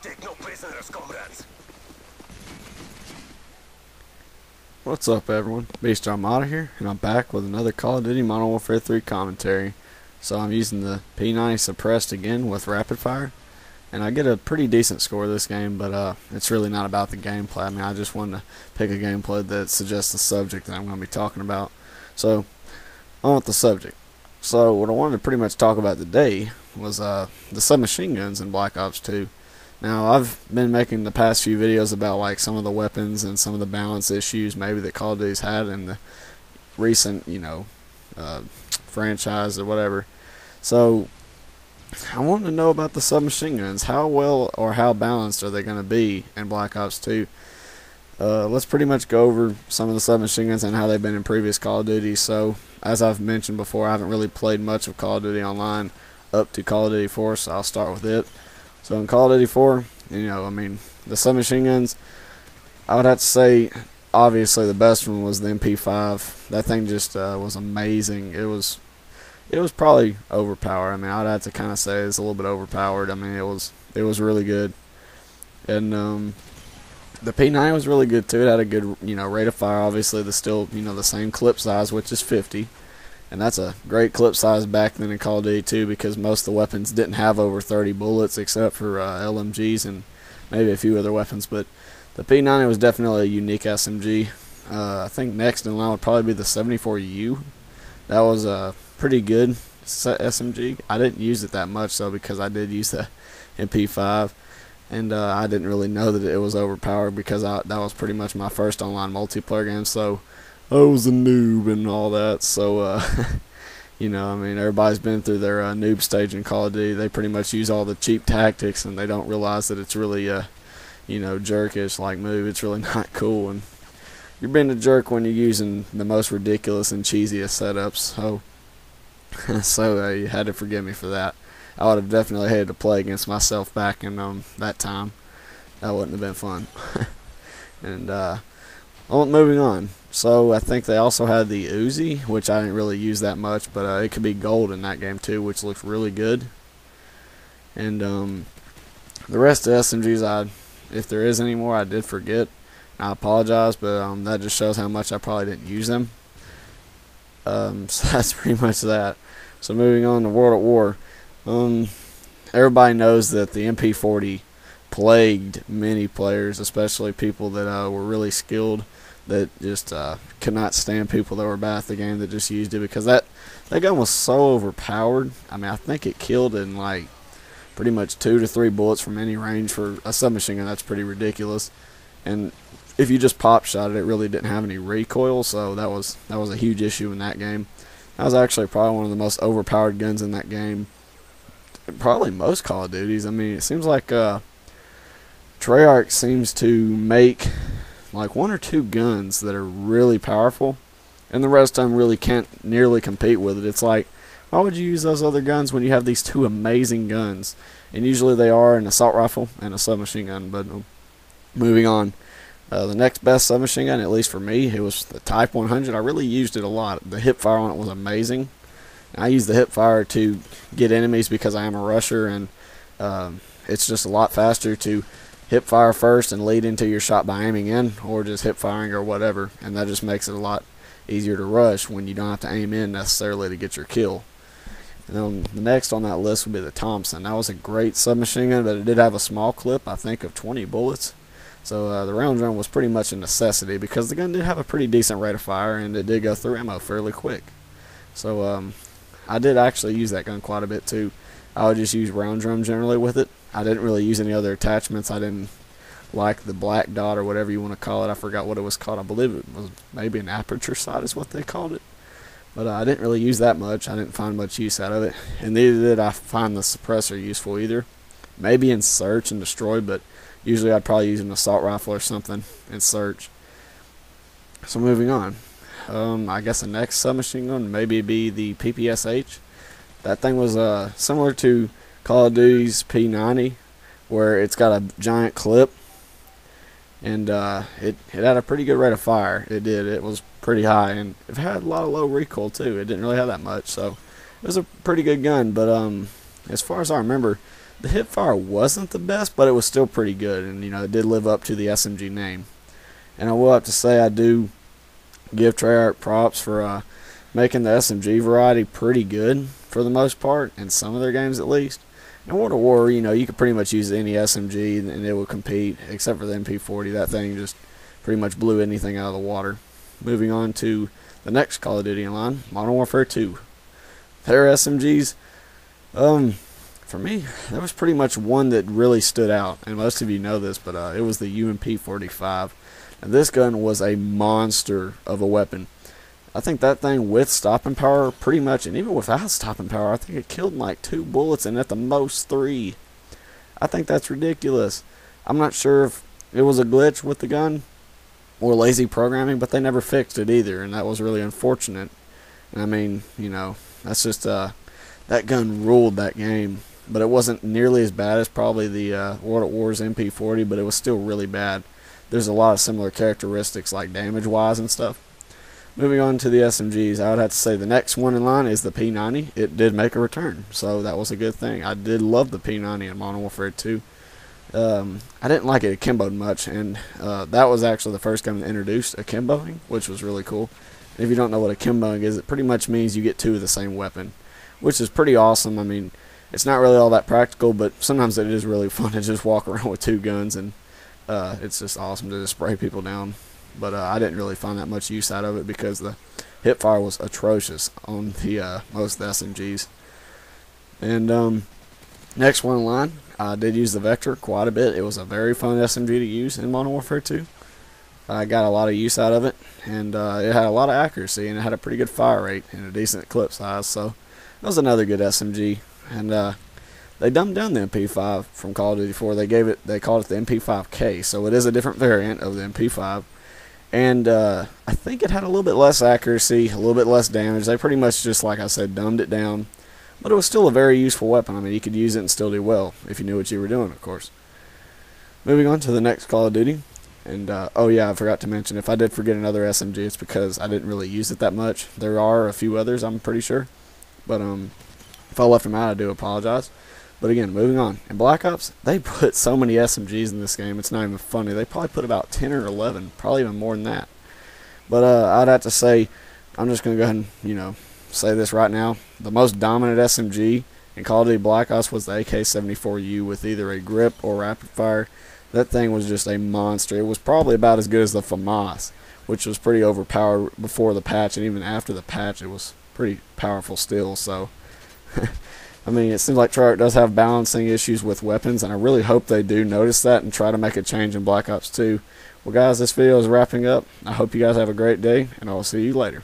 Take no prisoners, comrades. What's up, everyone? Beast Armada here, and I'm back with another Call of Duty Modern Warfare 3 commentary. So I'm using the P90 suppressed again with rapid fire, and I get a pretty decent score this game, but it's really not about the gameplay. I mean, I just wanted to pick a gameplay that suggests the subject that I'm going to be talking about. So, on with the subject. So, what I wanted to pretty much talk about today was the submachine guns in Black Ops 2. Now, I've been making the past few videos about like some of the weapons and some of the balance issues maybe that Call of Duty's had in the recent, franchise or whatever. So, I wanted to know about the submachine guns. How well or how balanced are they going to be in Black Ops 2? Let's pretty much go over some of the submachine guns and how they've been in previous Call of Duty. So, as I've mentioned before, I haven't really played much of Call of Duty Online up to Call of Duty 4, so I'll start with it. So in Call of Duty 4, the submachine guns, I would have to say, obviously the best one was the MP5. That thing just was amazing. It was probably overpowered. I mean, I'd have to kind of say it's a little bit overpowered. I mean, it was really good. And the P90 was really good too. It had a good rate of fire. Obviously, the still the same clip size, which is 50. And that's a great clip size back then in Call of Duty 2 because most of the weapons didn't have over 30 bullets except for LMGs and maybe a few other weapons. But the P90 was definitely a unique SMG. I think next in line would probably be the 74U. That was a pretty good SMG. I didn't use it that much though because I did use the MP5. And I didn't really know that it was overpowered because that was pretty much my first online multiplayer game. So I was a noob and all that, so, everybody's been through their noob stage in Call of Duty. They pretty much use all the cheap tactics, and they don't realize that it's really, jerkish, like, move. It's really not cool, and you're being a jerk when you're using the most ridiculous and cheesiest setups, so you had to forgive me for that. I would have definitely hated to play against myself back in that time. That wouldn't have been fun. And, moving on. So I think they also had the Uzi, which I didn't really use that much, but it could be gold in that game too, which looks really good. And the rest of the SMGs, if there is any more, I did forget. I apologize, but that just shows how much I probably didn't use them. So that's pretty much that. So moving on to World at War. Everybody knows that the MP40 plagued many players, especially people that were really skilled, that just could not stand people that were bad at the game that just used it because that gun was so overpowered. I mean, I think it killed in like pretty much 2 to 3 bullets from any range for a submachine gun. That's pretty ridiculous. And if you just pop shot it, it really didn't have any recoil, so that was a huge issue in that game. That was actually probably one of the most overpowered guns in that game. Probably most Call of Duties. I mean, it seems like Treyarch seems to make like 1 or 2 guns that are really powerful, and the rest of them really can't nearly compete with it. It's like, why would you use those other guns when you have these 2 amazing guns? And usually they are an assault rifle and a submachine gun. But moving on, the next best submachine gun, at least for me, it was the Type 100. I really used it a lot. The hip fire on it was amazing. I use the hip fire to get enemies because I am a rusher, and it's just a lot faster to hip fire first and lead into your shot by aiming in, or just hip firing or whatever, and that just makes it a lot easier to rush when you don't have to aim in necessarily to get your kill. And then the next on that list would be the Thompson. That was a great submachine gun, but it did have a small clip, I think, of 20 bullets. So the round run was pretty much a necessity because the gun did have a pretty decent rate of fire, and it did go through ammo fairly quick. So I did actually use that gun quite a bit too. I would just use round drum generally with it. I didn't really use any other attachments. I didn't like the black dot or whatever you want to call it. I forgot what it was called. I believe it was maybe an aperture sight is what they called it. But I didn't really use that much. I didn't find much use out of it. And neither did I find the suppressor useful either. Maybe in search and destroy, but usually I'd probably use an assault rifle or something in search. So moving on. I guess the next submachine gun maybe be the PPSH. That thing was similar to Call of Duty's P90, where it's got a giant clip, and it had a pretty good rate of fire. It did. It was pretty high, and it had a lot of low recoil too. It didn't really have that much, so it was a pretty good gun. But as far as I remember, The hipfire wasn't the best, but it was still pretty good, and you know it did live up to the SMG name. And I will have to say I do give Treyarch props for making the SMG variety pretty good for the most part, in some of their games at least. In World of War, you know, you could pretty much use any SMG and it would compete, except for the MP40. That thing just pretty much blew anything out of the water. Moving on to the next Call of Duty in line, Modern Warfare 2. Their SMGs, for me, there was pretty much one that really stood out, and most of you know this, but it was the UMP-45. And this gun was a monster of a weapon. I think that thing with stopping power, pretty much, and even without stopping power, I think it killed like 2 bullets and at the most 3. I think that's ridiculous. I'm not sure if it was a glitch with the gun or lazy programming, but they never fixed it either, and that was really unfortunate. And I mean, you know, that's just, that gun ruled that game. But it wasn't nearly as bad as probably the World at War's MP40, but it was still really bad. There's a lot of similar characteristics, like damage-wise and stuff. Moving on to the SMGs, I would have to say the next one in line is the P90. It did make a return, so that was a good thing. I did love the P90 in Modern Warfare 2. I didn't like it akimboed much, and that was actually the first gun that introduced akimboing, which was really cool. And if you don't know what akimboing is, it pretty much means you get 2 of the same weapon, which is pretty awesome. I mean, it's not really all that practical, but sometimes it is really fun to just walk around with 2 guns, and it's just awesome to just spray people down. But I didn't really find that much use out of it because the hipfire was atrocious on the most of the SMGs. And next one in line, I did use the Vector quite a bit. It was a very fun SMG to use in Modern Warfare 2. I got a lot of use out of it, and it had a lot of accuracy, and it had a pretty good fire rate and a decent clip size, so that was another good SMG. And they dumbed down the MP5 from Call of Duty 4. They called it the MP5K, so it is a different variant of the MP5. And I think it had a little bit less accuracy, a little bit less damage. They pretty much just, like I said, dumbed it down. But it was still a very useful weapon. I mean, you could use it and still do well if you knew what you were doing, of course. Moving on to the next Call of Duty. And, oh yeah, I forgot to mention, if I did forget another SMG, it's because I didn't really use it that much. There are a few others, I'm pretty sure. But if I left them out, I do apologize. But again, moving on. In Black Ops, they put so many SMGs in this game, it's not even funny. They probably put about 10 or 11, probably even more than that. But I'd have to say, I'm just going to go ahead and, you know, say this right now. The most dominant SMG in Call of Duty Black Ops was the AK-74U with either a grip or rapid fire. That thing was just a monster. It was probably about as good as the FAMAS, which was pretty overpowered before the patch, and even after the patch, it was pretty powerful still. So, I mean, it seems like Treyarch does have balancing issues with weapons, and I really hope they do notice that and try to make a change in Black Ops 2. Well, guys, this video is wrapping up. I hope you guys have a great day, and I will see you later.